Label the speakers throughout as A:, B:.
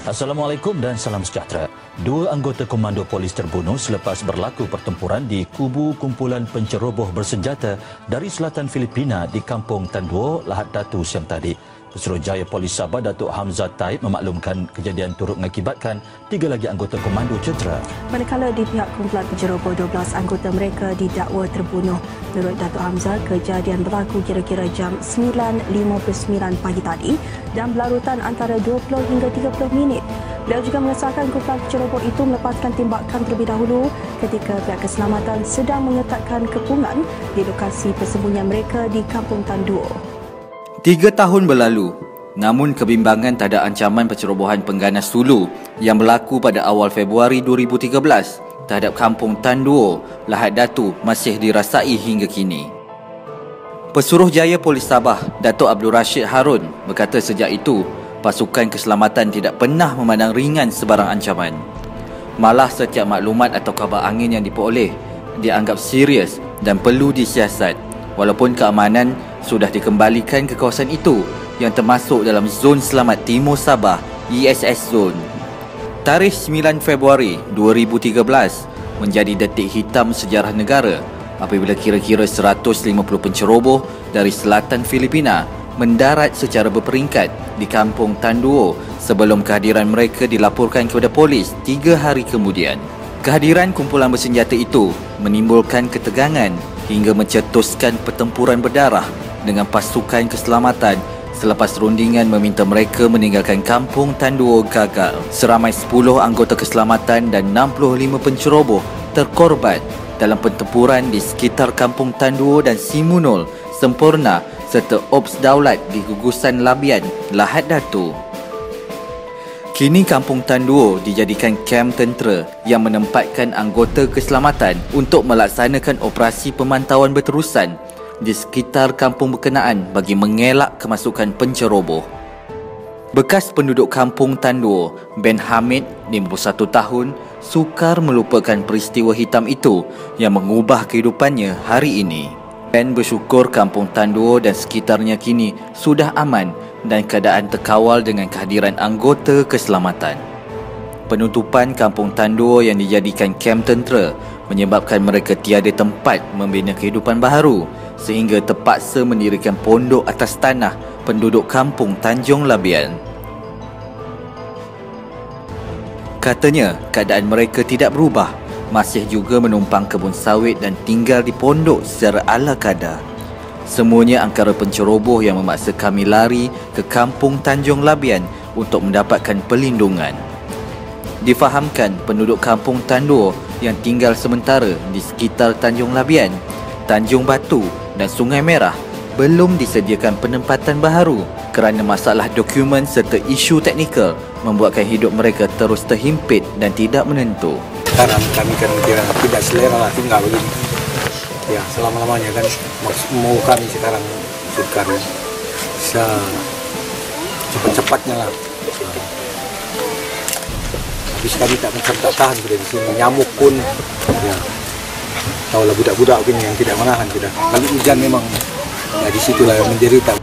A: Assalamualaikum dan salam sejahtera. Dua anggota komando polis terbunuh selepas berlaku pertempuran di kubu kumpulan penceroboh bersenjata dari selatan Filipina di Kampung Tanduo, Lahad Datu siang tadi. Pesuruhjaya Polis Sabah Datuk Hamzah Taib memaklumkan kejadian turut mengakibatkan 3 lagi anggota komando cedera.
B: Manakala di pihak kumpulan penceroboh 12 anggota mereka didakwa terbunuh. Menurut Datuk Hamzah, kejadian berlaku kira-kira jam 9.59 pagi tadi dan berlarutan antara 20 hingga 30 minit. Beliau juga mengesahkan kumpulan penceroboh itu melepaskan tembakan terlebih dahulu ketika pihak keselamatan sedang mengetatkan kepungan di lokasi persembunyian mereka di Kampung Tanduo.
C: 3 tahun berlalu, namun kebimbangan terhadap ancaman pencerobohan pengganas Sulu yang berlaku pada awal Februari 2013 terhadap Kampung Tanduo, Lahad Datu masih dirasai hingga kini. Pesuruhjaya Polis Sabah, Datuk Abdul Rashid Harun berkata sejak itu, pasukan keselamatan tidak pernah memandang ringan sebarang ancaman. Malah setiap maklumat atau kabar angin yang diperoleh dianggap serius dan perlu disiasat, walaupun keamanan sudah dikembalikan ke kawasan itu yang termasuk dalam Zon Selamat Timur Sabah, ESS Zone. Tarikh 9 Februari 2013 menjadi detik hitam sejarah negara apabila kira-kira 150 penceroboh dari selatan Filipina mendarat secara berperingkat di Kampung Tanduo sebelum kehadiran mereka dilaporkan kepada polis 3 hari kemudian. Kehadiran kumpulan bersenjata itu menimbulkan ketegangan hingga mencetuskan pertempuran berdarah dengan pasukan keselamatan selepas rundingan meminta mereka meninggalkan Kampung Tanduo gagal. Seramai 10 anggota keselamatan dan 65 penceroboh terkorban dalam pertempuran di sekitar Kampung Tanduo dan Simunul, Sempurna serta Ops Daulat di gugusan Labian, Lahad Datu. Kini Kampung Tanduo dijadikan kem tentera yang menempatkan anggota keselamatan untuk melaksanakan operasi pemantauan berterusan di sekitar kampung berkenaan bagi mengelak kemasukan penceroboh. Bekas penduduk Kampung Tanduo, Ben Hamid, 51 tahun, sukar melupakan peristiwa hitam itu yang mengubah kehidupannya hari ini. Ben bersyukur Kampung Tanduo dan sekitarnya kini sudah aman dan keadaan terkawal dengan kehadiran anggota keselamatan. Penutupan Kampung Tanduo yang dijadikan kem tentera menyebabkan mereka tiada tempat membina kehidupan baharu sehingga terpaksa mendirikan pondok atas tanah penduduk Kampung Tanjung Labian. Katanya keadaan mereka tidak berubah, masih juga menumpang kebun sawit dan tinggal di pondok secara ala kadar. Semuanya angkara penceroboh yang memaksa kami lari ke Kampung Tanjung Labian untuk mendapatkan perlindungan. Difahamkan penduduk Kampung Tanduo yang tinggal sementara di sekitar Tanjung Labian, Tanjung Batu dan Sungai Merah belum disediakan penempatan baharu kerana masalah dokumen serta isu teknikal membuatkan hidup mereka terus terhimpit dan tidak menentu.
D: Sekarang kami kan tidak selera lah tinggal begini. Ya, selama-lamanya kan mau kami sekarang suka bisa cepat-cepatnya lah. Habis kami tak tahan sudah di sini, nyamuk pun ya tahulah budak-budak begini yang tidak menahan sudah. Kalau hujan memang ya di situlah yang menderita.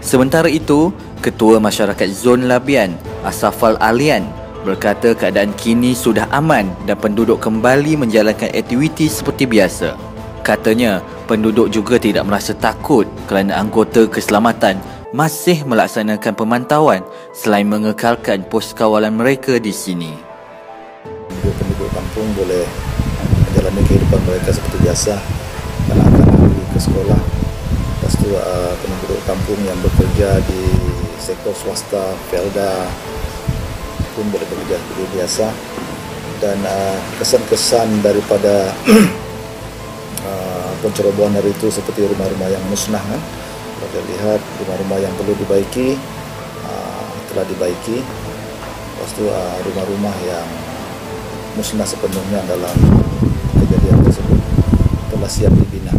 C: Sementara itu, Ketua Masyarakat Zon Labian, Asafal Alian, berkata keadaan kini sudah aman dan penduduk kembali menjalankan aktiviti seperti biasa. Katanya, penduduk juga tidak merasa takut kerana anggota keselamatan masih melaksanakan pemantauan selain mengekalkan pos kawalan mereka di sini.
E: Penduduk kampung boleh menjalani kehidupan mereka seperti biasa, anak-anak pergi ke sekolah. Lepas itu penduduk kampung yang bekerja di sektor swasta, Felda pun boleh bekerja seperti biasa. Dan kesan-kesan daripada pencerobohan hari itu seperti rumah-rumah yang musnah kan. Kita lihat rumah-rumah yang perlu dibaiki telah dibaiki. Lepas itu rumah-rumah yang musnah sepenuhnya dalam kejadian tersebut telah siap dibina.